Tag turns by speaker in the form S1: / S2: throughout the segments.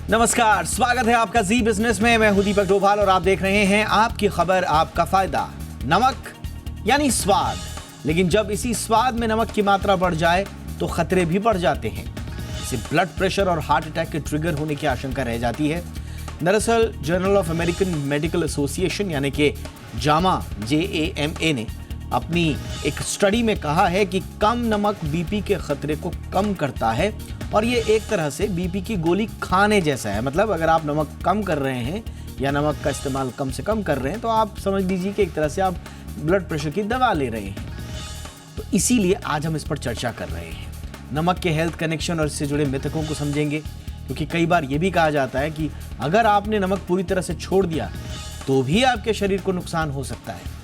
S1: नमस्कार, स्वागत है आपका जी बिजनेस में। मैं हूं दीपक डोभाल और आप देख रहे हैं आपकी खबर आपका फायदा। नमक यानी स्वाद, लेकिन जब इसी स्वाद में नमक की मात्रा बढ़ जाए तो खतरे भी बढ़ जाते हैं। इससे ब्लड प्रेशर और हार्ट अटैक के ट्रिगर होने की आशंका रह जाती है। दरअसल journal of American medical association यानी कि जामा JAMA ने अपनी एक स्टडी में कहा है कि कम नमक बीपी के खतरे को कम करता है और ये एक तरह से बीपी की गोली खाने जैसा है। मतलब अगर आप नमक कम कर रहे हैं या नमक का इस्तेमाल कम से कम कर रहे हैं तो आप समझ लीजिए कि एक तरह से आप ब्लड प्रेशर की दवा ले रहे हैं। तो इसीलिए आज हम इस पर चर्चा कर रहे हैं। नमक के हेल्थ कनेक्शन और इससे जुड़े मिथकों को समझेंगे, क्योंकि कई बार ये भी कहा जाता है कि अगर आपने नमक पूरी तरह से छोड़ दिया तो भी आपके शरीर को नुकसान हो सकता है।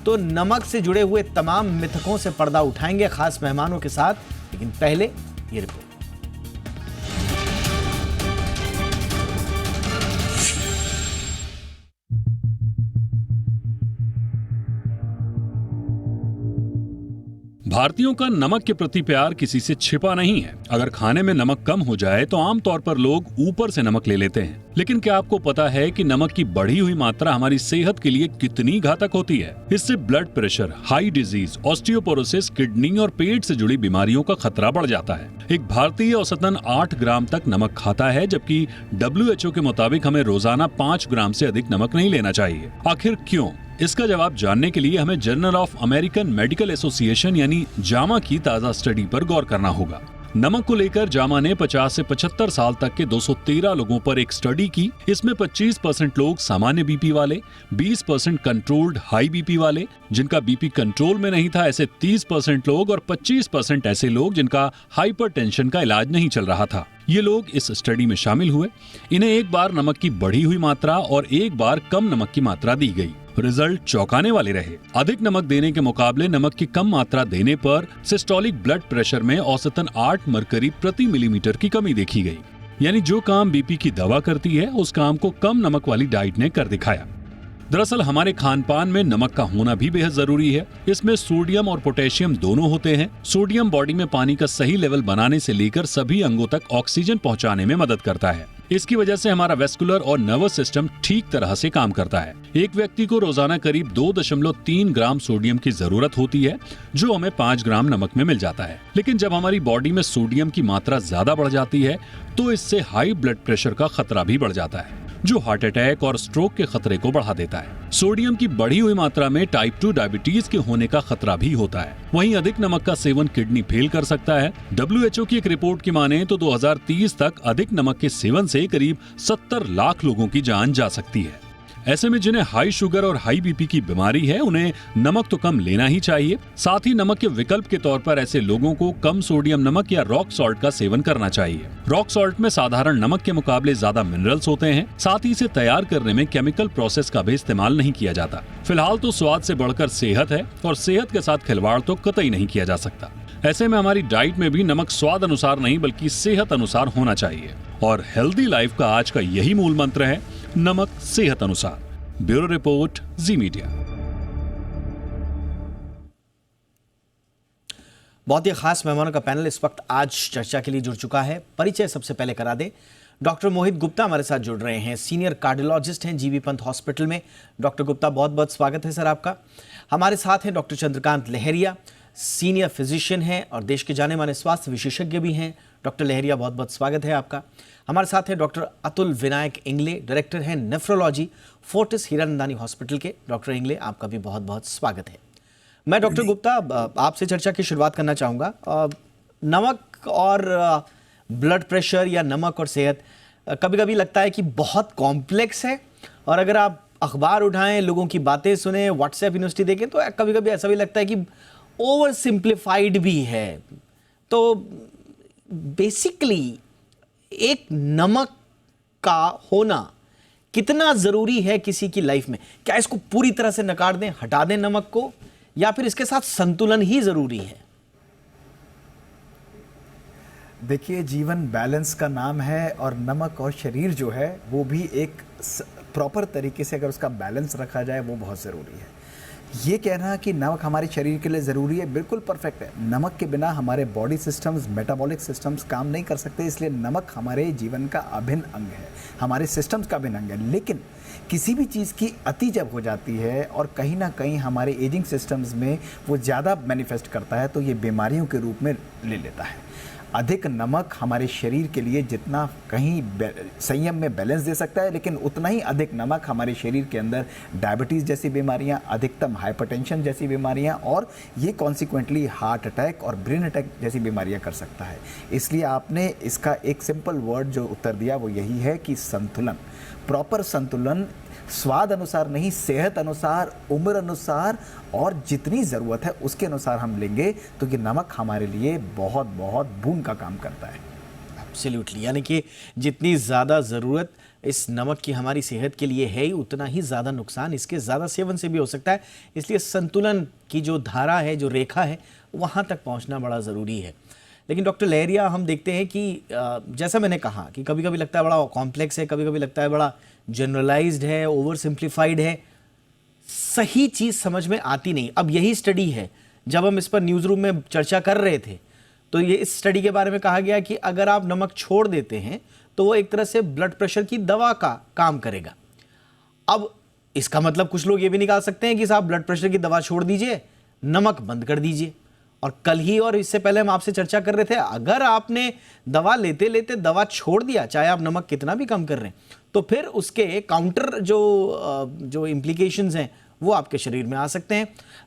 S1: तो नमक से जुड़े हुए तमाम मिथकों से पर्दा उठाएंगे खास मेहमानों के साथ, लेकिन पहले ये रिपोर्ट।
S2: भारतीयों का नमक के प्रति प्यार किसी से छिपा नहीं है। अगर खाने में नमक कम हो जाए तो आमतौर पर लोग ऊपर से नमक ले लेते हैं, लेकिन क्या आपको पता है कि नमक की बढ़ी हुई मात्रा हमारी सेहत के लिए कितनी घातक होती है? इससे blood pressure, high disease, osteoporosis, kidney और पेट से जुड़ी बीमारियों का खतरा बढ़ जाता है। एक भारतीय औसतन 8 ग्राम तक नमक खाता है, जबकि WHO के मुताबिक हमें रोजाना 5 ग्राम से अधिक नमक नहीं लेना चाहिए। आखिर क्यों? इसका जवाब जानने के लिए हमें journal of American medical association यानी जामा की ताजा स्टडी पर गौर करना होगा। नमक को लेकर जामा ने 50 से 75 साल तक के 213 लोगों पर एक स्टडी की। इसमें 25% लोग सामान्य बीपी वाले, 20% कंट्रोल्ड हाई बीपी वाले, जिनका बीपी कंट्रोल में नहीं था ऐसे 30% लोग और 25% ऐसे लोग जिनका हाइपरटेंशन का इलाज नहीं चल रहा था। ये लोग इस स्टडी में शामिल हुए। इन्हें एक बार नमक की बढ़ी हुई मात्रा और एक बार कम नमक की मात्रा दी गई। रिजल्ट चौंकाने वाले रहे। अधिक नमक देने के मुकाबले नमक की कम मात्रा देने पर सिस्टोलिक ब्लड प्रेशर में औसतन 8 मरकरी प्रति मिलीमीटर की कमी देखी गई। यानी जो काम बीपी की दवा करती है उस काम को कम नमक वाली डाइट ने कर दिखाया। दरअसल हमारे खान पान में नमक का होना भी बेहद जरूरी है। इसमें सोडियम और पोटेशियम दोनों होते हैं। सोडियम बॉडी में पानी का सही लेवल बनाने से लेकर सभी अंगों तक ऑक्सीजन पहुंचाने में मदद करता है। इसकी वजह से हमारा वेस्कुलर और नर्वस सिस्टम ठीक तरह से काम करता है। एक व्यक्ति को रोजाना करीब 2.3 ग्राम सोडियम की जरूरत होती है, जो हमें 5 ग्राम नमक में मिल जाता है। लेकिन जब हमारी बॉडी में सोडियम की मात्रा ज्यादा बढ़ जाती है तो इससे हाई ब्लड प्रेशर का खतरा भी बढ़ जाता है, जो हार्ट अटैक और स्ट्रोक के खतरे को बढ़ा देता है। सोडियम की बढ़ी हुई मात्रा में टाइप 2 डायबिटीज के होने का खतरा भी होता है। वहीं अधिक नमक का सेवन किडनी फेल कर सकता है। WHO की एक रिपोर्ट की माने तो 2030 तक अधिक नमक के सेवन से करीब 70 लाख लोगों की जान जा सकती है। ऐसे में जिन्हें हाई शुगर और हाई बीपी की बीमारी है उन्हें नमक तो कम लेना ही चाहिए। साथ ही नमक के विकल्प के तौर पर ऐसे लोगों को कम सोडियम नमक या रॉक सॉल्ट का सेवन करना चाहिए। रॉक सॉल्ट में साधारण नमक के मुकाबले ज्यादा मिनरल्स होते हैं। साथ ही इसे तैयार करने में केमिकल प्रोसेस का भी इस्तेमाल नहीं किया जाता। फिलहाल तो स्वाद से बढ़कर सेहत है और सेहत के साथ खिलवाड़ तो कतई नहीं किया जा सकता। ऐसे में हमारी डाइट में भी नमक स्वाद अनुसार नहीं बल्कि सेहत अनुसार होना चाहिए। और हेल्दी लाइफ का आज का यही मूल मंत्र है, नमक सेहत अनुसार। ब्यूरो रिपोर्ट, जी मीडिया।
S1: बहुत ही खास मेहमानों का पैनल इस वक्त आज चर्चा के लिए जुड़ चुका है। परिचय सबसे पहले करा दें। डॉक्टर मोहित गुप्ता हमारे साथ जुड़ रहे हैं, सीनियर कार्डियोलॉजिस्ट हैं जीबी पंत हॉस्पिटल में। डॉक्टर गुप्ता, बहुत बहुत स्वागत है सर आपका। हमारे साथ हैं डॉक्टर चंद्रकांत लहरिया, सीनियर फिजिशियन हैं और देश के जाने माने स्वास्थ्य विशेषज्ञ भी हैं। डॉक्टर लहरिया, बहुत बहुत स्वागत है आपका। हमारे साथ हैं डॉक्टर अतुल विनायक इंगले, डायरेक्टर हैं नेफ्रोलॉजी, फोर्टिस हीरानंदानी हॉस्पिटल के। डॉक्टर इंगले, आपका भी बहुत बहुत स्वागत है। मैं डॉक्टर गुप्ता आपसे चर्चा की शुरुआत करना चाहूँगा। नमक और ब्लड प्रेशर या नमक और सेहत कभी कभी लगता है कि बहुत कॉम्प्लेक्स है, और अगर आप अखबार उठाएं, लोगों की बातें सुने, व्हाट्सएप यूनिवर्सिटी देखें तो कभी कभी ऐसा भी लगता है कि ओवर सिंप्लीफाइड भी है। तो बेसिकली एक नमक का होना कितना जरूरी है किसी की लाइफ में? क्या इसको पूरी तरह से नकार दें, हटा दें नमक को, या फिर इसके साथ संतुलन ही जरूरी है?
S3: देखिए, जीवन बैलेंस का नाम है और नमक और शरीर जो है वो भी एक प्रॉपर तरीके से अगर उसका बैलेंस रखा जाए वो बहुत ज़रूरी है। ये कहना कि नमक हमारे शरीर के लिए ज़रूरी है बिल्कुल परफेक्ट है। नमक के बिना हमारे बॉडी सिस्टम्स, मेटाबॉलिक सिस्टम्स काम नहीं कर सकते, इसलिए नमक हमारे जीवन का अभिन्न अंग है, हमारे सिस्टम्स का अभिन्न अंग है। लेकिन किसी भी चीज़ की अति जब हो जाती है और कहीं ना कहीं हमारे एजिंग सिस्टम्स में वो ज़्यादा मैनिफेस्ट करता है तो ये बीमारियों के रूप में ले लेता है। अधिक नमक हमारे शरीर के लिए जितना कहीं संयम में बैलेंस दे सकता है, लेकिन उतना ही अधिक नमक हमारे शरीर के अंदर डायबिटीज़ जैसी बीमारियां, अधिकतम हाइपरटेंशन जैसी बीमारियां और ये कॉन्सिक्वेंटली हार्ट अटैक और ब्रेन अटैक जैसी बीमारियां कर सकता है। इसलिए आपने इसका एक सिंपल वर्ड जो उत्तर दिया वो यही है कि संतुलन, प्रॉपर संतुलन, स्वाद अनुसार नहीं, सेहत अनुसार, उम्र अनुसार और जितनी ज़रूरत है उसके अनुसार हम लेंगे तो ये नमक हमारे लिए बहुत बहुत बूंद का काम करता है।
S1: एब्सोल्युटली, यानी कि जितनी ज़्यादा ज़रूरत इस नमक की हमारी सेहत के लिए है ही, उतना ही ज़्यादा नुकसान इसके ज़्यादा सेवन से भी हो सकता है। इसलिए संतुलन की जो धारा है, जो रेखा है, वहाँ तक पहुँचना बड़ा ज़रूरी है। लेकिन डॉक्टर लहरिया, हम देखते हैं कि जैसा मैंने कहा कि कभी कभी लगता है बड़ा कॉम्प्लेक्स है, कभी कभी लगता है बड़ा जनरलाइज्ड है, ओवर सिंप्लीफाइड है, सही चीज़ समझ में आती नहीं। अब यही स्टडी है, जब हम इस पर न्यूज़ रूम में चर्चा कर रहे थे तो ये इस स्टडी के बारे में कहा गया कि अगर आप नमक छोड़ देते हैं तो वो एक तरह से ब्लड प्रेशर की दवा का काम करेगा। अब इसका मतलब कुछ लोग ये भी निकाल सकते हैं कि साहब ब्लड प्रेशर की दवा छोड़ दीजिए, नमक बंद कर दीजिए। और कल ही और इससे पहले हम आपसे चर्चा कर रहे थे, अगर आपने दवा लेते लेते दवा छोड़ दिया, चाहे आप नमक कितना भी कम कर रहे हैं, तो फिर उसके काउंटर जो इम्प्लीकेशंस हैं वो आपके शरीर में आ सकते हैं।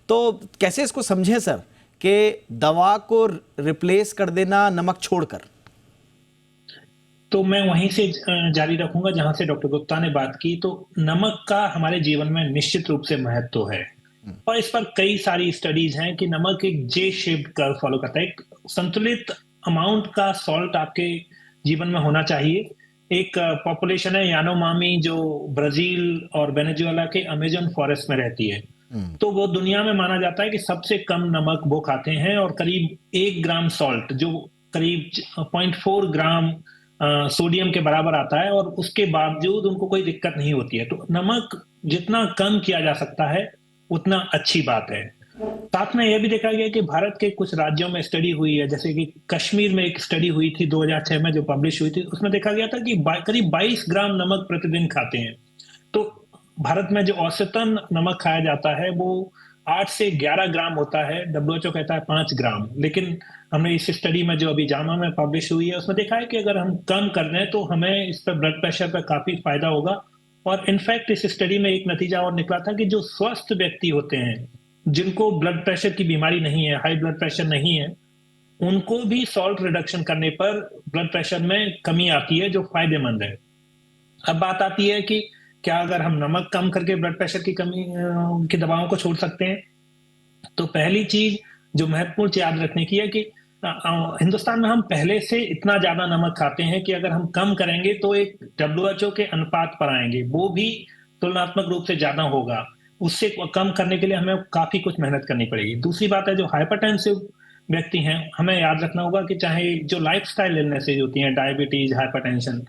S1: तो कैसे इसको समझें सर कि दवा को रिप्लेस कर देना नमक छोड़कर?
S4: तो मैं वहीं से जारी रखूंगा जहां से डॉक्टर गुप्ता ने बात की। तो नमक का हमारे जीवन में निश्चित रूप से महत्व है और इस पर कई सारी स्टडीज हैं कि नमक एक जे शेप्ड कर्व फॉलो करता है। एक संतुलित अमाउंट का सॉल्ट आपके जीवन में होना चाहिए। एक पॉपुलेशन है यानोमामी जो ब्राजील और वेनेजुएला के अमेजन फॉरेस्ट में रहती है। तो वो दुनिया में माना जाता है कि सबसे कम नमक वो खाते हैं और करीब 1 ग्राम सॉल्ट जो करीब 0.4 ग्राम सोडियम के बराबर आता है और उसके बावजूद उनको कोई दिक्कत नहीं होती है। तो नमक जितना कम किया जा सकता है उतना अच्छी बात है। साथ में यह भी देखा गया कि भारत के कुछ राज्यों में स्टडी हुई है, जैसे कि कश्मीर में एक स्टडी हुई थी 2006 में जो पब्लिश हुई थी, उसमें देखा गया था कि करीब 22 ग्राम नमक प्रतिदिन खाते हैं। तो भारत में जो औसतन नमक खाया जाता है वो 8 से 11 ग्राम होता है, WHO कहता है 5 ग्राम। लेकिन हमने इस स्टडी में जो अभी जामा में पब्लिश हुई है उसमें देखा है कि अगर हम कम कर दें तो हमें इस पर ब्लड प्रेशर पर काफी फायदा होगा। और इनफैक्ट इस स्टडी में एक नतीजा और निकला था कि जो स्वस्थ व्यक्ति होते हैं, जिनको ब्लड प्रेशर की बीमारी नहीं है, हाई ब्लड प्रेशर नहीं है, उनको भी सॉल्ट रिडक्शन करने पर ब्लड प्रेशर में कमी आती है जो फायदेमंद है। अब बात आती है कि क्या अगर हम नमक कम करके ब्लड प्रेशर की कमी की दवाओं को छोड़ सकते हैं? तो पहली चीज जो महत्वपूर्ण याद रखने की है कि हिंदुस्तान में हम पहले से इतना ज्यादा नमक खाते हैं कि अगर हम कम करेंगे तो एक WHO के अनुपात पर आएंगे, वो भी तुलनात्मक रूप से ज्यादा होगा। उससे कम करने के लिए हमें काफी कुछ मेहनत करनी पड़ेगी। दूसरी बात है, जो हाइपरटेंसिव व्यक्ति हैं, हमें याद रखना होगा कि चाहे जो लाइफस्टाइल इलनेसेज होती हैं, डायबिटीज, हाइपरटेंशन,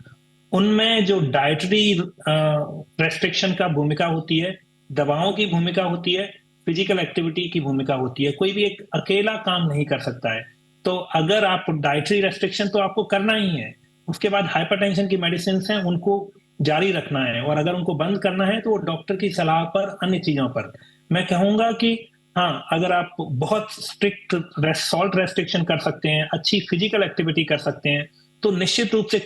S4: उनमें जो डाइटरी रेस्ट्रिक्शन का भूमिका होती है, दवाओं की भूमिका होती है, फिजिकल एक्टिविटी की भूमिका होती है। कोई भी एक अकेला काम नहीं कर सकता है। तो अगर आप डाइटरी रेस्ट्रिक्शन तो आपको करना ही है, उसके बाद हाइपरटेंशन की मेडिसिन हैं उनको जारी रखना है, और अगर उनको बंद करना है तो वो डॉक्टर की सलाह पर, अन्य चीजों पर। मैं कहूंगा कि हाँ, अगर आप बहुत स्ट्रिक्ट सॉल्ट रेस्ट्रिक्शन कर सकते हैं, अच्छी फिजिकल एक्टिविटी कर सकते हैं, तो निश्चित रूप से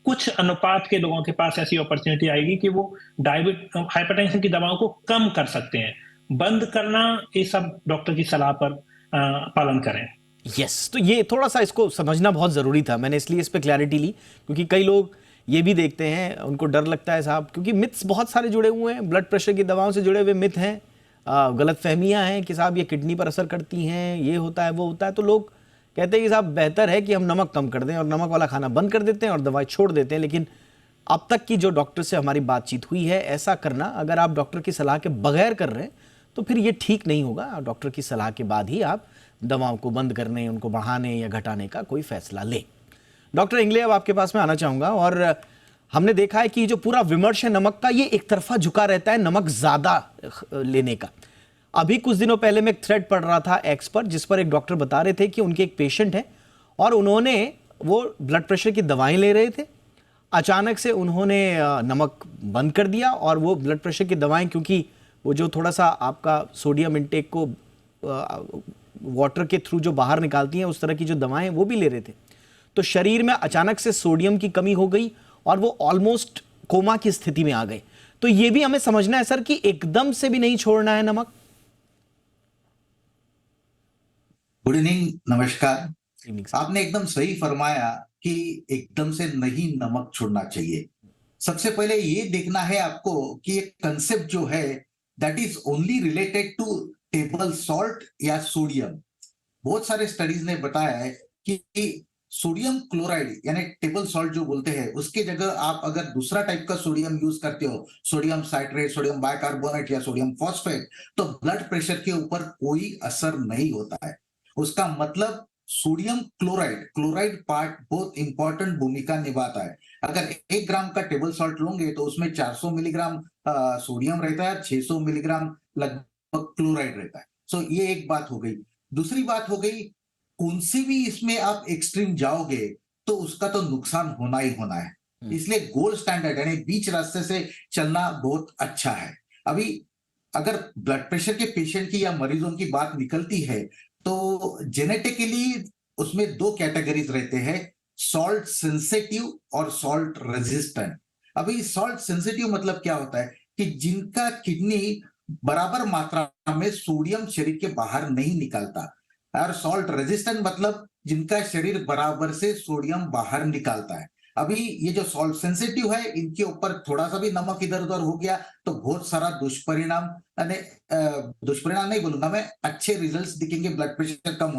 S4: कुछ अनुपात के लोगों के पास ऐसी अपॉर्चुनिटी आएगी कि वो हाइपरटेंशन की दवाओं को कम कर सकते हैं। बंद करना, ये सब डॉक्टर की सलाह पर पालन करें।
S1: यस, तो ये थोड़ा सा इसको समझना बहुत ज़रूरी था। मैंने इसलिए इस पर क्लैरिटी ली क्योंकि कई लोग ये भी देखते हैं, उनको डर लगता है साहब, क्योंकि मिथ्स बहुत सारे जुड़े हुए हैं, ब्लड प्रेशर की दवाओं से जुड़े हुए मिथ हैं, गलत फहमियाँ हैं कि साहब ये किडनी पर असर करती हैं, ये होता है, वो होता है। तो लोग कहते हैं कि साहब बेहतर है कि हम नमक कम कर दें और नमक वाला खाना बंद कर देते हैं और दवाई छोड़ देते हैं। लेकिन अब तक की जो डॉक्टर से हमारी बातचीत हुई है, ऐसा करना अगर आप डॉक्टर की सलाह के बगैर कर रहे हैं तो फिर ये ठीक नहीं होगा। डॉक्टर की सलाह के बाद ही आप दवाओं को बंद करने, उनको बढ़ाने या घटाने का कोई फैसला लें। डॉक्टर इंगले, अब आपके पास मैं आना चाहूँगा। और हमने देखा है कि जो पूरा विमर्श है नमक का, ये एक तरफा झुका रहता है नमक ज़्यादा लेने का। अभी कुछ दिनों पहले मैं एक थ्रेड पढ़ रहा था एक्स पर, जिस पर एक डॉक्टर बता रहे थे कि उनके एक पेशेंट है और उन्होंने वो ब्लड प्रेशर की दवाएं ले रहे थे, अचानक से उन्होंने नमक बंद कर दिया और वो ब्लड प्रेशर की दवाएं, क्योंकि वो जो थोड़ा सा आपका सोडियम इंटेक को वाटर के थ्रू जो बाहर निकालती हैं, उस तरह की जो दवाएं वो भी ले रहे थे, तो शरीर में अचानक से सोडियम की कमी हो गई और वो ऑलमोस्ट कोमा की स्थिति में आ गए। तो ये भी हमें समझना है सर कि एकदम से भी नहीं छोड़ना है नमक।
S5: गुड इवनिंग, नमस्कार। आपने एकदम सही फरमाया कि एकदम से नहीं नमक छोड़ना चाहिए। सबसे पहले ये देखना है आपको कि एक कंसेप्ट जो है that is only related to table salt या सोडियम। बहुत सारे स्टडीज ने बताया है कि सोडियम क्लोराइड यानी टेबल सॉल्ट जो बोलते हैं, उसके जगह आप अगर दूसरा टाइप का सोडियम यूज करते हो, सोडियम साइट्रेट, सोडियम बाइकार्बोनेट या सोडियम फॉस्फेट, तो ब्लड प्रेशर के ऊपर कोई असर नहीं होता है। उसका मतलब सोडियम क्लोराइड पार्ट बहुत इंपॉर्टेंट भूमिका निभाता है। अगर 1 ग्राम का टेबल सॉल्ट लोगे तो उसमें 400 मिलीग्राम सोडियम रहता है, 600 मिलीग्राम लगभग क्लोराइड रहता है। सो ये एक बात हो गई। दूसरी बात हो गई, कौन सी भी इसमें आप एक्सट्रीम जाओगे तो उसका तो नुकसान होना ही होना है। इसलिए गोल्ड स्टैंडर्ड यानी बीच रास्ते से चलना बहुत अच्छा है। अभी अगर ब्लड प्रेशर के पेशेंट की या मरीजों की बात निकलती है तो जेनेटिकली उसमें 2 कैटेगरीज रहते हैं, सॉल्ट सेंसिटिव और सॉल्ट रेजिस्टेंट। अभी सॉल्ट सेंसिटिव मतलब क्या होता है कि जिनका किडनी बराबर मात्रा में सोडियम शरीर के बाहर नहीं निकालता, और सॉल्ट रेजिस्टेंट मतलब जिनका शरीर बराबर से सोडियम बाहर निकालता है। अभी ये जो सॉल्ट सेंसिटिव है, इनके ऊपर थोड़ा सा भी नमक इधर उधर हो गया तो बहुत सारा दुष्परिणाम, दुष्परिणाम नहीं बोलूंगा मैं, अच्छे रिजल्ट्स दिखेंगे ब्लड प्रेशर कम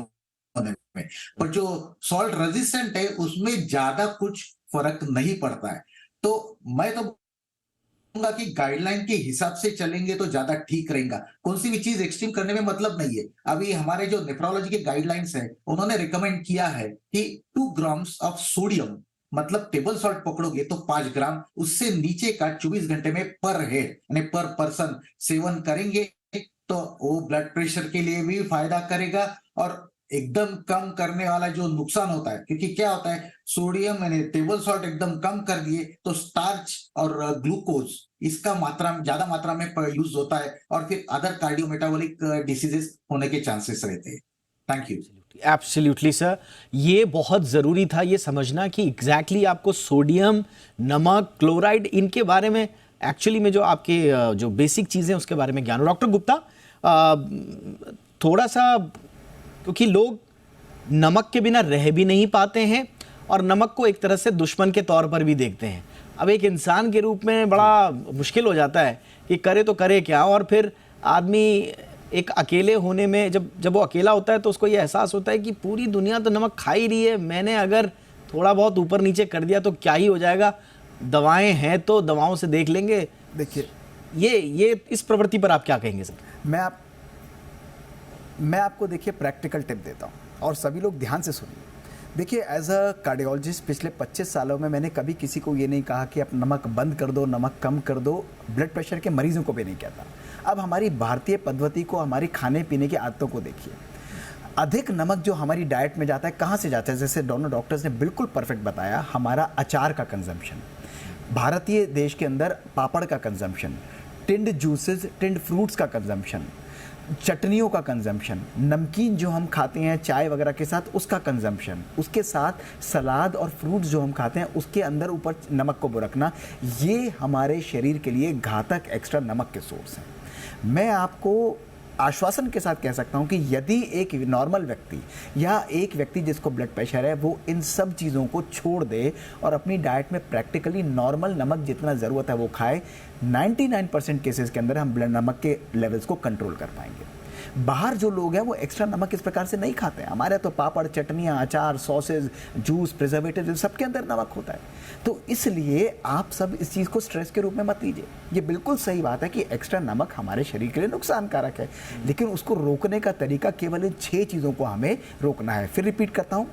S5: होने में। पर जो सॉल्ट रेजिस्टेंट है उसमें ज्यादा कुछ फर्क नहीं पड़ता है। तो मैं तो बोलूंगा कि गाइडलाइन के हिसाब से चलेंगे तो ज्यादा ठीक रहेगा। कौन सी भी चीज एक्सट्रीम करने में मतलब नहीं है। अभी हमारे जो नेफ्रोलॉजी के गाइडलाइंस है, उन्होंने रिकमेंड किया है कि 2 ग्राम्स ऑफ सोडियम, मतलब टेबल सॉल्ट पकड़ोगे तो 5 ग्राम, उससे नीचे का 24 घंटे में पर हेड यानी पर पर्सन सेवन करेंगे तो वो ब्लड प्रेशर के लिए भी फायदा करेगा। और एकदम कम करने वाला जो नुकसान होता है, क्योंकि क्या होता है, सोडियम यानी टेबल सॉल्ट एकदम कम कर दिए तो स्टार्च और ग्लूकोज इसका ज्यादा मात्रा में यूज होता है और फिर अदर कार्डियोमेटाबॉलिक डिसीजेस होने के चांसेस रहते हैं। Thank you.
S1: एब्सोल्युटली सर, ये बहुत ज़रूरी था ये समझना कि एग्जैक्टली आपको सोडियम, नमक, क्लोराइड, इनके बारे में एक्चुअली में जो आपके जो बेसिक चीज़ें उसके बारे में ज्ञान हो। डॉक्टर गुप्ता, थोड़ा सा, क्योंकि लोग नमक के बिना रह भी नहीं पाते हैं और नमक को एक तरह से दुश्मन के तौर पर भी देखते हैं। अब एक इंसान के रूप में बड़ा मुश्किल हो जाता है कि करे तो करे क्या, और फिर आदमी एक अकेले होने में, जब वो अकेला होता है तो उसको ये एहसास होता है कि पूरी दुनिया तो नमक खा ही रही है, मैंने अगर थोड़ा बहुत ऊपर नीचे कर दिया तो क्या ही हो जाएगा, दवाएं हैं तो दवाओं से देख लेंगे।
S3: देखिए,
S1: ये इस प्रवृत्ति पर आप क्या कहेंगे सर?
S3: मैं आपको देखिए प्रैक्टिकल टिप देता हूँ और सभी लोग ध्यान से सुनिए। देखिए, एज अ कार्डियोलॉजिस्ट पिछले 25 सालों में मैंने कभी किसी को ये नहीं कहा कि आप नमक बंद कर दो, नमक कम कर दो। ब्लड प्रेशर के मरीजों को भी नहीं कहता। अब हमारी भारतीय पद्धति को, हमारी खाने पीने की आदतों को देखिए। अधिक नमक जो हमारी डाइट में जाता है, कहाँ से जाता है? जैसे दोनों डॉक्टर्स ने बिल्कुल परफेक्ट बताया, हमारा अचार का कंजम्पशन, भारतीय देश के अंदर पापड़ का consumption, tinned juices, tinned fruits का कंजम्पशन, चटनियों का कंजम्पशन, नमकीन जो हम खाते हैं चाय वगैरह के साथ उसका कंजम्पशन, उसके साथ सलाद और फ्रूट्स जो हम खाते हैं उसके अंदर ऊपर नमक को रखना, ये हमारे शरीर के लिए घातक एक्स्ट्रा नमक के सोर्स हैं। मैं आपको आश्वासन के साथ कह सकता हूं कि यदि एक नॉर्मल व्यक्ति या एक व्यक्ति जिसको ब्लड प्रेशर है वो इन सब चीज़ों को छोड़ दे और अपनी डाइट में प्रैक्टिकली नॉर्मल नमक जितना ज़रूरत है वो खाए, 99% केसेस के अंदर हम ब्लड नमक के लेवल्स को कंट्रोल कर पाएंगे। बाहर जो लोग हैं वो एक्स्ट्रा नमक इस प्रकार से नहीं खाते हैं। हमारे तो पापड़, चटनियाँ, अचार, सॉसेज, जूस, प्रिजर्वेटिव, सबके अंदर नमक होता है। तो इसलिए आप सब इस चीज़ को स्ट्रेस के रूप में मत लीजिए। ये बिल्कुल सही बात है कि एक्स्ट्रा नमक हमारे शरीर के लिए नुकसानकारक है, लेकिन उसको रोकने का तरीका केवल इन 6 चीज़ों को हमें रोकना है। फिर रिपीट करता हूँ,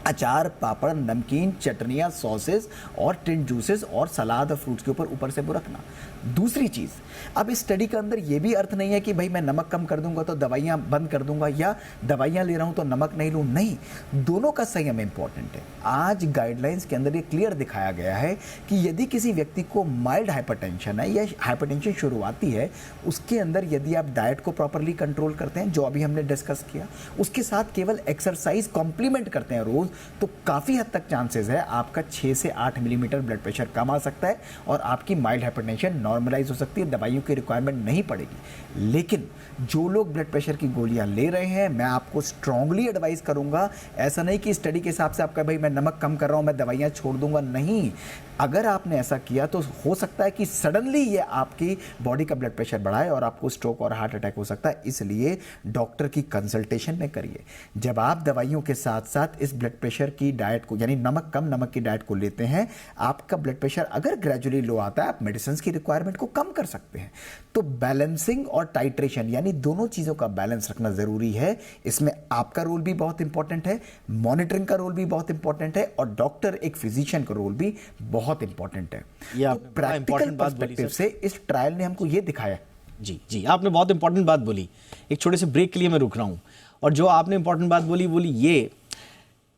S3: अचार, पापड़, नमकीन, चटनियाँ, सॉसेस और टिंड जूसेस और सलाद और फ्रूट्स के ऊपर से वो रखना। दूसरी चीज़, अब इस स्टडी के अंदर ये भी अर्थ नहीं है कि भाई मैं नमक कम कर दूंगा तो दवाइयाँ बंद कर दूंगा, या दवाइयाँ ले रहा हूँ तो नमक नहीं लूँ, नहीं, दोनों का संयम इंपॉर्टेंट है। आज गाइडलाइंस के अंदर ये क्लियर दिखाया गया है कि यदि किसी व्यक्ति को माइल्ड हाइपरटेंशन है या हाइपरटेंशन शुरुआती है, उसके अंदर यदि आप डाइट को प्रॉपरली कंट्रोल करते हैं, जो अभी हमने डिस्कस किया, उसके साथ केवल एक्सरसाइज कॉम्प्लीमेंट करते हैं रोज, तो काफ़ी हद तक चांसेस है आपका 6 से 8 मिलीमीटर ब्लड प्रेशर कम आ सकता है और आपकी माइल्ड हाइपरटेंशन नॉर्मलाइज हो सकती है, दवाइयों की रिक्वायरमेंट नहीं पड़ेगी। लेकिन जो लोग ब्लड प्रेशर की गोलियां ले रहे हैं, मैं आपको स्ट्रांगली एडवाइस करूंगा, ऐसा नहीं कि स्टडी के हिसाब से आपका भाई मैं नमक कम कर रहा हूं मैं दवाइयां छोड़ दूंगा, नहीं। अगर आपने ऐसा किया तो हो सकता है कि सडनली ये आपकी बॉडी का ब्लड प्रेशर बढ़ाए और आपको स्ट्रोक और हार्ट अटैक हो सकता है। इसलिए डॉक्टर की कंसल्टेशन में करिए। जब आप दवाइयों के साथ साथ इस ब्लड प्रेशर की डाइट को, यानी कम नमक की डाइट को लेते हैं, आपका ब्लड प्रेशर अगर ग्रेजुअली लो आता है, आप मेडिसिन की रिक्वायरमेंट को कम कर सकते हैं। तो बैलेंसिंग और टाइट्रेशन, यानी दोनों चीज़ों का बैलेंस रखना ज़रूरी है। इसमें आपका रोल भी बहुत इंपॉर्टेंट है, मॉनिटरिंग का रोल भी बहुत इंपॉर्टेंट है, और डॉक्टर एक फिजिशियन का रोल भी बहुत इंपॉर्टेंट है। तो प्रैक्टिकल पर्सपेक्टिव से इस ट्रायल ने हमको ये दिखाया।
S1: जी जी, आपने बहुत इंपॉर्टेंट बात बोली। एक छोटे से ब्रेक के लिए मैं रुक रहा हूँ, और जो आपने इंपॉर्टेंट बात बोली ये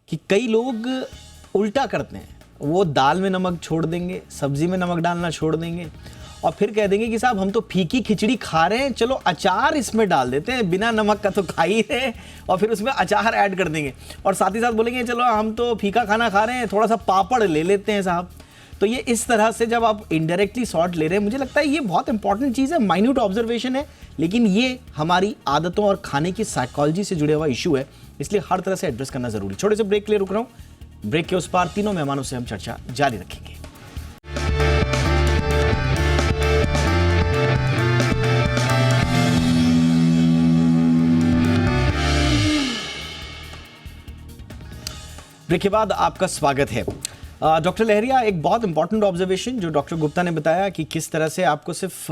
S1: कि कई लोग उल्टा करते हैं, वो दाल में नमक छोड़ देंगे, सब्जी में नमक डालना छोड़ देंगे, और फिर कह देंगे कि साहब हम तो फीकी खिचड़ी खा रहे हैं, चलो अचार इसमें डाल देते हैं, बिना नमक का तो खा ही रहे, और फिर उसमें अचार ऐड कर देंगे, और साथ ही साथ बोलेंगे चलो हम तो फीका खाना खा रहे हैं, थोड़ा सा पापड़ ले लेते हैं साहब। तो ये इस तरह से जब आप इनडायरेक्टली सॉल्ट ले रहे हैं, मुझे लगता है ये बहुत इंपॉर्टेंट चीज़ है, माइन्यूट ऑब्जर्वेशन है, लेकिन ये हमारी आदतों और खाने की साइकोलॉजी से जुड़े हुआ इशू है, इसलिए हर तरह से एड्रेस करना जरूरी। छोटे से ब्रेक के लिए रुक रहा हूँ, ब्रेक के उस पार तीनों मेहमानों से हम चर्चा जारी रखेंगे। ब्रेक के बाद आपका स्वागत है। डॉक्टर लहरिया, एक बहुत इंपॉर्टेंट ऑब्जर्वेशन जो डॉक्टर गुप्ता ने बताया कि किस तरह से आपको सिर्फ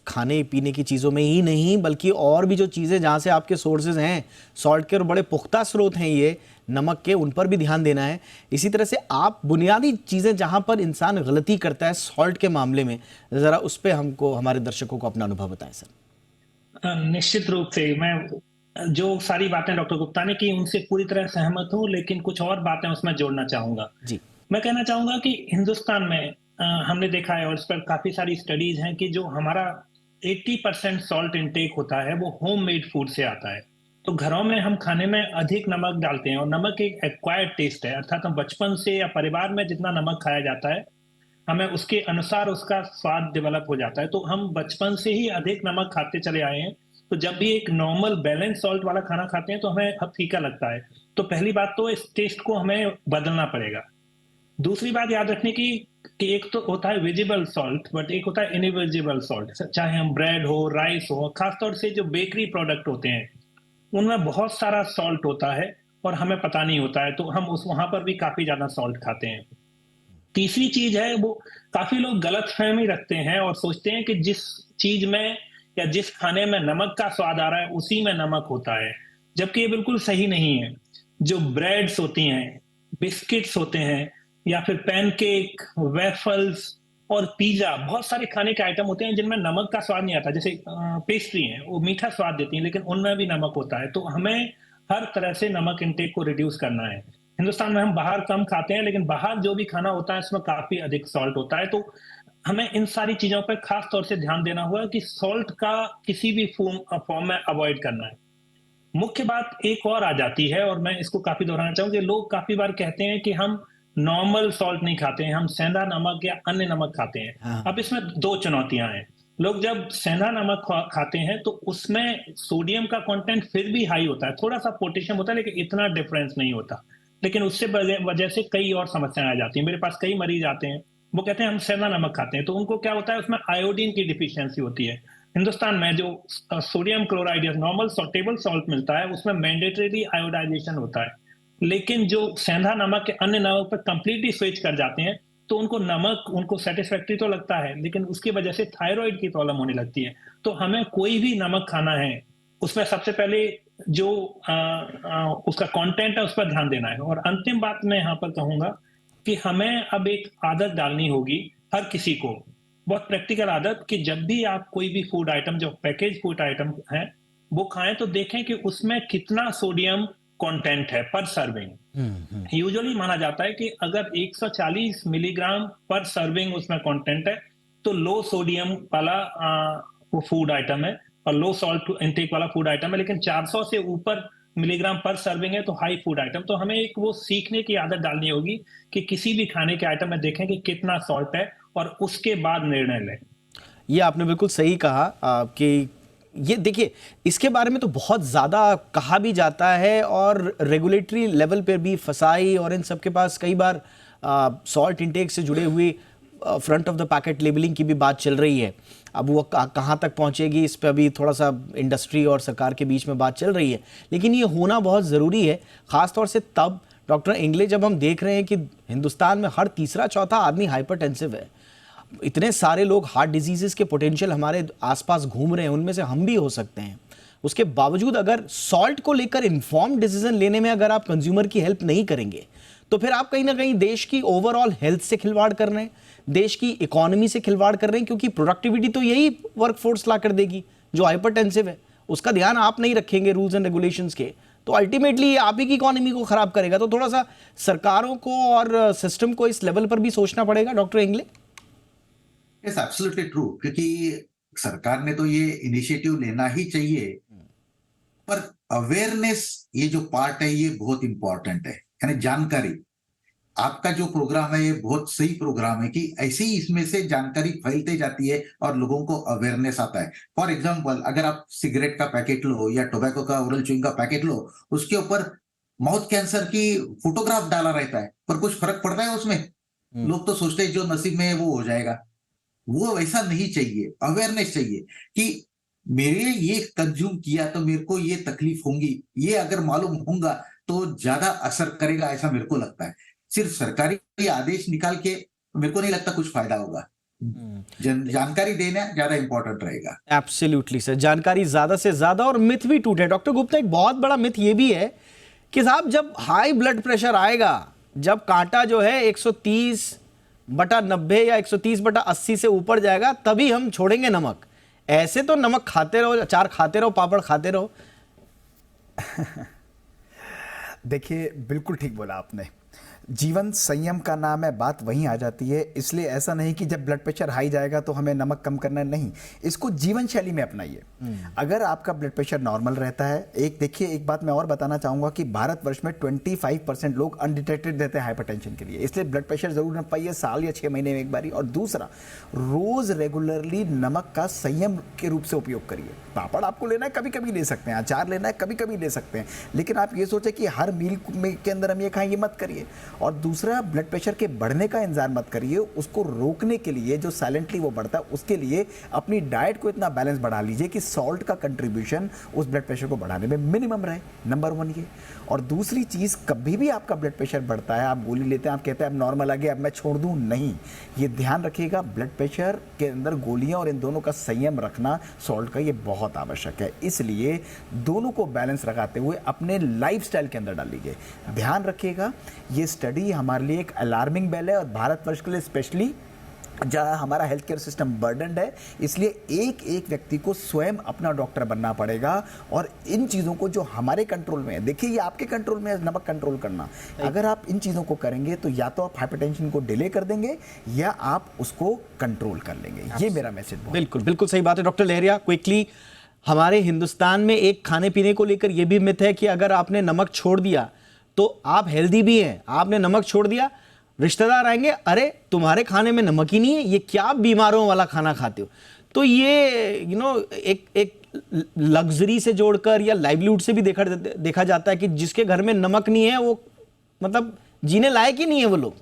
S1: खाने पीने की चीज़ों में ही नहीं, बल्कि और भी जो चीज़ें जहाँ से आपके सोर्सेज हैं सॉल्ट के, और बड़े पुख्ता स्रोत हैं ये नमक के, उन पर भी ध्यान देना है। इसी तरह से आप बुनियादी चीज़ें जहाँ पर इंसान गलती करता है सॉल्ट के मामले में, ज़रा उस पर हमको, हमारे दर्शकों को अपना अनुभव बताएं सर।
S4: निश्चित रूप से मैं जो सारी बातें डॉक्टर गुप्ता ने की उनसे पूरी तरह सहमत हूँ, लेकिन कुछ और बातें उसमें जोड़ना चाहूंगा।
S1: जी,
S4: मैं कहना चाहूंगा कि हिंदुस्तान में हमने देखा है, और इस पर काफी सारी स्टडीज हैं, कि जो हमारा 80% सॉल्ट इंटेक होता है वो होम मेड फूड से आता है। तो घरों में हम खाने में अधिक नमक डालते हैं, और नमक एक एक्वायर्ड टेस्ट है, अर्थात हम बचपन से या परिवार में जितना नमक खाया जाता है, हमें उसके अनुसार उसका स्वाद डेवलप हो जाता है। तो हम बचपन से ही अधिक नमक खाते चले आए हैं, तो जब भी एक नॉर्मल बैलेंस सॉल्ट वाला खाना खाते हैं तो हमें अब फीका लगता है। तो पहली बात तो इस टेस्ट को हमें बदलना पड़ेगा। दूसरी बात याद रखने की कि एक तो होता है विजिबल सॉल्ट, बट एक होता है इनविजिबल सॉल्ट। चाहे हम ब्रेड हो, राइस हो, खासतौर से जो बेकरी प्रोडक्ट होते हैं उनमें बहुत सारा सॉल्ट होता है और हमें पता नहीं होता है, तो हम उस वहां पर भी काफी ज्यादा सॉल्ट खाते हैं। तीसरी चीज है, वो काफी लोग गलतफहमी रखते हैं और सोचते हैं कि जिस चीज में या जिस खाने में नमक का स्वाद आ रहा है उसी में नमक होता है, जबकि ये बिल्कुल सही नहीं है। जो ब्रेड्स होती हैं, बिस्किट्स होते हैं, या फिर पैनकेक, वेफल्स और पिज्जा, बहुत सारे खाने के आइटम होते हैं जिनमें नमक का स्वाद नहीं आता। जैसे पेस्ट्री है, वो मीठा स्वाद देती है लेकिन उनमें भी नमक होता है। तो हमें हर तरह से नमक इंटेक को रिड्यूस करना है। हिंदुस्तान में हम बाहर कम खाते हैं, लेकिन बाहर जो भी खाना होता है उसमें काफी अधिक सॉल्ट होता है। तो हमें इन सारी चीजों पर खास तौर से ध्यान देना होगा कि सॉल्ट का किसी भी फॉर्म में अवॉइड करना है। मुख्य बात एक और आ जाती है, और मैं इसको काफी दोहराना चाहूंगा, लोग काफी बार कहते हैं कि हम नॉर्मल सॉल्ट नहीं खाते हैं, हम सेंधा नमक या अन्य नमक खाते हैं।
S1: हाँ।
S4: अब इसमें दो चुनौतियां हैं। लोग जब सेंधा नमक खाते हैं तो उसमें सोडियम का कंटेंट फिर भी हाई होता है, थोड़ा सा पोटेशियम होता है, लेकिन इतना डिफरेंस नहीं होता। लेकिन उससे वजह से कई और समस्याएं आ जाती हैं। मेरे पास कई मरीज आते हैं, वो कहते हैं हम सेंधा नमक खाते हैं, तो उनको क्या होता है, उसमें आयोडीन की डिफिशियंसी होती है। हिंदुस्तान में जो सोडियम क्लोराइड या नॉर्मल टेबल सॉल्ट मिलता है उसमें मैंडेटरी आयोडाइजेशन होता है, लेकिन जो सेंधा नमक के अन्य नमक पर कंप्लीटली स्विच कर जाते हैं तो उनको नमक उनको सेटिस्फैक्टरी तो लगता है, लेकिन उसकी वजह से थायराइड की प्रॉब्लम होने लगती है। तो हमें कोई भी नमक खाना है उसमें सबसे पहले जो उसका कंटेंट है उस पर ध्यान देना है। और अंतिम बात मैं यहाँ पर कहूंगा कि हमें अब एक आदत डालनी होगी हर किसी को, बहुत प्रैक्टिकल आदत कि जब भी आप कोई भी फूड आइटम, जो पैकेज फूड आइटम है, वो खाएं तो देखें कि उसमें कितना सोडियम कंटेंट है पर सर्विंग। यूजुअली माना जाता है कि अगर 140 मिलीग्राम पर सर्विंग उसमें कंटेंट है तो लो सोडियम वाला वो फूड आइटम है और लो सॉल्ट इंटेक वाला फूड आइटम है। लेकिन 400 से ऊपर मिलीग्राम पर सर्विंग है तो हाई फूड आइटम। तो हमें एक वो सीखने की आदत डालनी होगी कि किसी भी खाने के आइटम में देखें कि कितना सॉल्ट है और उसके बाद निर्णय लें।
S1: ये आपने बिल्कुल सही कहा कि ये देखिए, इसके बारे में तो बहुत ज़्यादा कहा भी जाता है और रेगुलेटरी लेवल पर भी फसाई और इन सब के पास कई बार सॉल्ट इंटेक से जुड़े हुए front of the packet labelling की भी बात चल रही है। अब वो कहाँ तक पहुँचेगी इस पर अभी थोड़ा सा इंडस्ट्री और सरकार के बीच में बात चल रही है, लेकिन ये होना बहुत ज़रूरी है, ख़ासतौर से तब डॉक्टर इंगले जब हम देख रहे हैं कि हिंदुस्तान में हर तीसरा चौथा आदमी हाइपरटेंसिव है। इतने सारे लोग हार्ट डिजीज़ के पोटेंशियल हमारे आसपास घूम रहे हैं, उनमें से हम भी हो सकते हैं। उसके बावजूद अगर सॉल्ट को लेकर इन्फॉर्म डिसीजन लेने में अगर आप कंज्यूमर की हेल्प नहीं करेंगे तो फिर आप कहीं ना कहीं देश की ओवरऑल हेल्थ से खिलवाड़ कर रहे हैं, देश की इकोनॉमी से खिलवाड़ कर रहे हैं, क्योंकि प्रोडक्टिविटी तो यही वर्कफोर्स ला कर देगी जो हाइपरटेंसिव है। उसका ध्यान आप नहीं रखेंगे रूल्स एंड रेगुलेशंस के, तो अल्टीमेटली आप ही की इकोनॉमी को खराब करेगा। तो थोड़ा सा सरकारों को और सिस्टम को इस लेवल पर भी सोचना पड़ेगा doctor Ingle.
S5: Yes, absolutely true, क्योंकि सरकार ने तो ये इनिशिएटिव लेना ही चाहिए, पर अवेयरनेस ये जो पार्ट है ये बहुत इंपॉर्टेंट है। यानी जानकारी, आपका जो प्रोग्राम है ये बहुत सही प्रोग्राम है कि ऐसे ही इसमें से जानकारी फैलती जाती है और लोगों को अवेयरनेस आता है। फॉर एग्जांपल, अगर आप सिगरेट का पैकेट लो या टोबैको का ओरल च्युइंग का पैकेट लो, उसके ऊपर माउथ कैंसर की फोटोग्राफ डाला रहता है, पर कुछ फर्क पड़ रहा है उसमें? लोग तो सोचते हैं जो नसीब में है वो हो जाएगा। वो वैसा नहीं चाहिए, अवेयरनेस चाहिए कि मेरे ये कंज्यूम किया तो मेरे को ये तकलीफ होंगी, ये अगर मालूम होगा तो ज्यादा असर करेगा, ऐसा मेरे को लगता है। सिर्फ सरकारी आदेश निकाल के मेरे को नहीं लगता कुछ फायदा होगा। जानकारी देना ज्यादा इंपॉर्टेंट रहेगा।
S1: एब्सोल्युटली सर, जानकारी ज्यादा से ज्यादा और मिथ भी टूटे। डॉक्टर गुप्ता, एक बहुत बड़ा मिथ ये भी है कि साहब जब हाई ब्लड प्रेशर आएगा, जब कांटा जो है 130/90 या 130/80 से ऊपर जाएगा तभी हम छोड़ेंगे नमक। ऐसे तो नमक खाते रहो, अचार खाते रहो, पापड़ खाते रहो।
S3: देखिए, बिल्कुल ठीक बोला आपने। जीवन संयम का नाम है, बात वहीं आ जाती है। इसलिए ऐसा नहीं कि जब ब्लड प्रेशर हाई जाएगा तो हमें नमक कम करना, नहीं, इसको जीवन शैली में अपनाइए। अगर आपका ब्लड प्रेशर नॉर्मल रहता है, देखिए एक बात मैं और बताना चाहूँगा कि भारतवर्ष में 25% लोग अनडिटेक्टेड रहते हैं हाइपरटेंशन के लिए। इसलिए ब्लड प्रेशर जरूर न पाइए, साल या 6 महीने में एक बारी। और दूसरा, रोज रेगुलरली नमक का संयम के रूप से उपयोग करिए। पापड़ आपको लेना है कभी कभी ले सकते हैं, अचार लेना है कभी कभी ले सकते हैं, लेकिन आप ये सोचें कि हर मील के अंदर हम ये खाएं, ये मत करिए। और दूसरा, ब्लड प्रेशर के बढ़ने का इंतजार मत करिए। उसको रोकने के लिए, जो साइलेंटली वो बढ़ता है, उसके लिए अपनी डाइट को इतना बैलेंस बढ़ा लीजिए कि सॉल्ट का कंट्रीब्यूशन उस ब्लड प्रेशर को बढ़ाने में मिनिमम रहे। नंबर 1 ये। और दूसरी चीज़, कभी भी आपका ब्लड प्रेशर बढ़ता है, आप गोली लेते हैं, आप कहते हैं अब नॉर्मल आ गया, अब मैं छोड़ दूं, नहीं। ये ध्यान रखिएगा, ब्लड प्रेशर के अंदर गोलियां और इन दोनों का संयम रखना, सॉल्ट का, ये बहुत आवश्यक है। इसलिए दोनों को बैलेंस रखाते हुए अपने लाइफस्टाइल के अंदर डाल लीजिए। ध्यान रखिएगा, ये स्टडी हमारे लिए एक अलार्मिंग बेल है और भारतवर्ष के लिए स्पेशली जहाँ हमारा हेल्थ केयर सिस्टम बर्डनड है, इसलिए एक एक व्यक्ति को स्वयं अपना डॉक्टर बनना पड़ेगा। और इन चीज़ों को जो हमारे कंट्रोल में है, देखिए ये आपके कंट्रोल में है, नमक कंट्रोल करना। अगर आप इन चीज़ों को करेंगे तो या तो आप हाइपरटेंशन को डिले कर देंगे या आप उसको कंट्रोल कर लेंगे। ये मेरा मैसेज।
S1: बिल्कुल बिल्कुल सही बात है डॉक्टर लहरिया। क्विकली, हमारे हिंदुस्तान में एक खाने पीने को लेकर यह भी मिथ है कि अगर आपने नमक छोड़ दिया तो आप हेल्दी भी हैं। आपने नमक छोड़ दिया, रिश्तेदार आएंगे, अरे तुम्हारे खाने में नमक ही नहीं है, ये क्या बीमारों वाला खाना खाते हो। तो ये एक लग्जरी से जोड़कर या लाइवलीहुड से भी देखा जाता है कि जिसके घर में नमक नहीं है वो मतलब जीने लायक ही नहीं है वो लोग।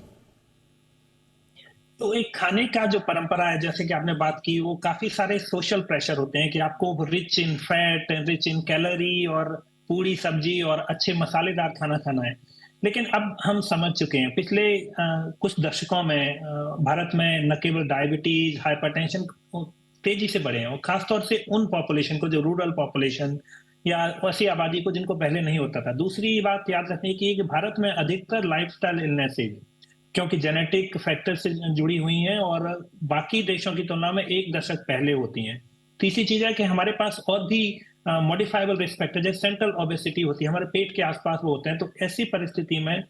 S4: तो एक खाने का जो परंपरा है, जैसे कि आपने बात की, वो काफी सारे सोशल प्रेशर होते हैं कि आपको rich in fat, rich in calorie और पूरी सब्जी और अच्छे मसालेदार खाना खाना है। लेकिन अब हम समझ चुके हैं, पिछले कुछ दशकों में भारत में न केवल डायबिटीज, हाइपरटेंशन तेजी से बढ़े हैं, और खासतौर से उन पॉपुलेशन को जो रूरल पॉपुलेशन या ऐसी आबादी को जिनको पहले नहीं होता था। दूसरी बात याद रखने की कि भारत में अधिकतर लाइफस्टाइल इलनेसेज, क्योंकि जेनेटिक फैक्टर से जुड़ी हुई हैं और बाकी देशों की तुलना में 1 दशक पहले होती हैं। तीसरी चीज है कि हमारे पास और भी मॉडिफाइबल रिस्क फैक्टर जैसे सेंट्रल ओबेसिटी होती है, हमारे पेट के आसपास वो होते हैं। तो ऐसी परिस्थिति में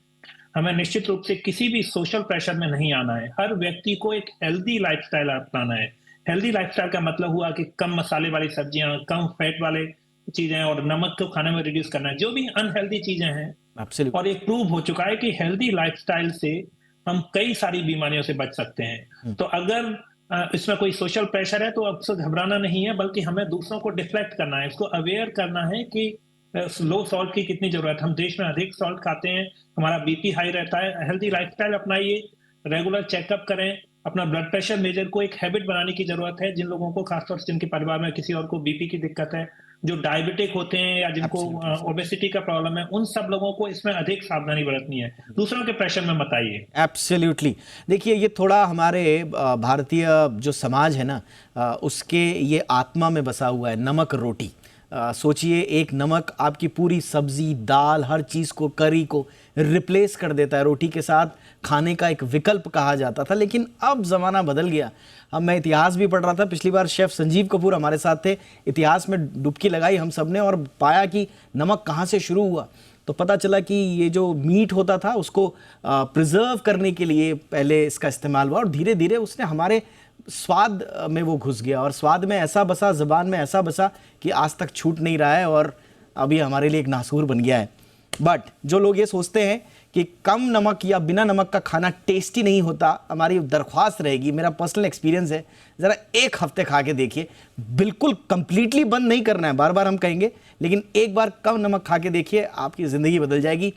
S4: हमें निश्चित रूप से किसी भी सोशल प्रेशर में नहीं आना है। हर व्यक्ति को एक हेल्दी लाइफस्टाइल अपनाना है। हेल्दी लाइफस्टाइल का मतलब हुआ कि कम मसाले वाली सब्जियां, कम फैट वाले चीजें और नमक को खाने में रिड्यूस करना है। जो भी अनहेल्दी चीजें हैं,
S1: Absolutely.
S4: और ये प्रूव हो चुका है कि हेल्दी लाइफस्टाइल से हम कई सारी बीमारियों से बच सकते हैं। तो अगर इसमें कोई सोशल प्रेशर है तो आपसे घबराना नहीं है, बल्कि हमें दूसरों को डिफ्लेक्ट करना है, इसको अवेयर करना है कि लो सॉल्ट की कितनी जरूरत है। हम देश में अधिक सॉल्ट खाते हैं, हमारा बीपी हाई रहता है। हेल्दी लाइफस्टाइल अपनाइए, रेगुलर चेकअप करें, अपना ब्लड प्रेशर मेजर को एक हैबिट बनाने की जरूरत है। जिन लोगों को, खासतौर से जिनके परिवार में किसी और को बीपी की दिक्कत है, जो डायबिटिक होते हैं या जिनको ओबेसिटी का प्रॉब्लम है, उन सब लोगों को इसमें अधिक सावधानी बरतनी है। दूसरों के प्रेशर में मत आइए।
S1: एब्सोल्युटली। देखिए, ये थोड़ा हमारे भारतीय जो समाज है ना, उसके ये आत्मा में बसा हुआ है, नमक रोटी। सोचिए, एक नमक आपकी पूरी सब्जी, दाल, हर चीज़ को, करी को रिप्लेस कर देता है। रोटी के साथ खाने का एक विकल्प कहा जाता था, लेकिन अब ज़माना बदल गया। अब मैं इतिहास भी पढ़ रहा था, पिछली बार शेफ़ संजीव कपूर हमारे साथ थे, इतिहास में डुबकी लगाई हम सब ने और पाया कि नमक कहाँ से शुरू हुआ। तो पता चला कि ये जो मीट होता था उसको प्रिजर्व करने के लिए पहले इसका इस्तेमाल हुआ और धीरे धीरे उसने हमारे स्वाद में वो घुस गया और स्वाद में ऐसा बसा, ज़बान में ऐसा बसा कि आज तक छूट नहीं रहा है और अभी हमारे लिए एक नासूर बन गया है। बट जो लोग ये सोचते हैं कि कम नमक या बिना नमक का खाना टेस्टी नहीं होता, हमारी दरख्वास्त रहेगी, मेरा पर्सनल एक्सपीरियंस है, ज़रा 1 हफ्ते खा के देखिए। बिल्कुल कंप्लीटली बंद नहीं करना है, बार बार हम कहेंगे, लेकिन एक बार कम नमक खा के देखिए, आपकी ज़िंदगी बदल जाएगी,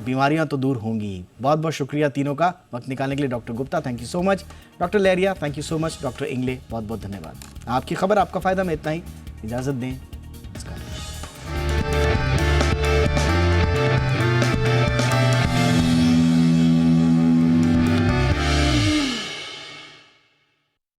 S1: बीमारियां तो दूर होंगी। बहुत बहुत शुक्रिया तीनों का वक्त निकालने के लिए। Doctor Gupta, thank you so much. Doctor Lahariya, thank you so much. Doctor Ingle, बहुत बहुत धन्यवाद। आपकी खबर, आपका फ़ायदा में इतना ही। इजाज़त दें।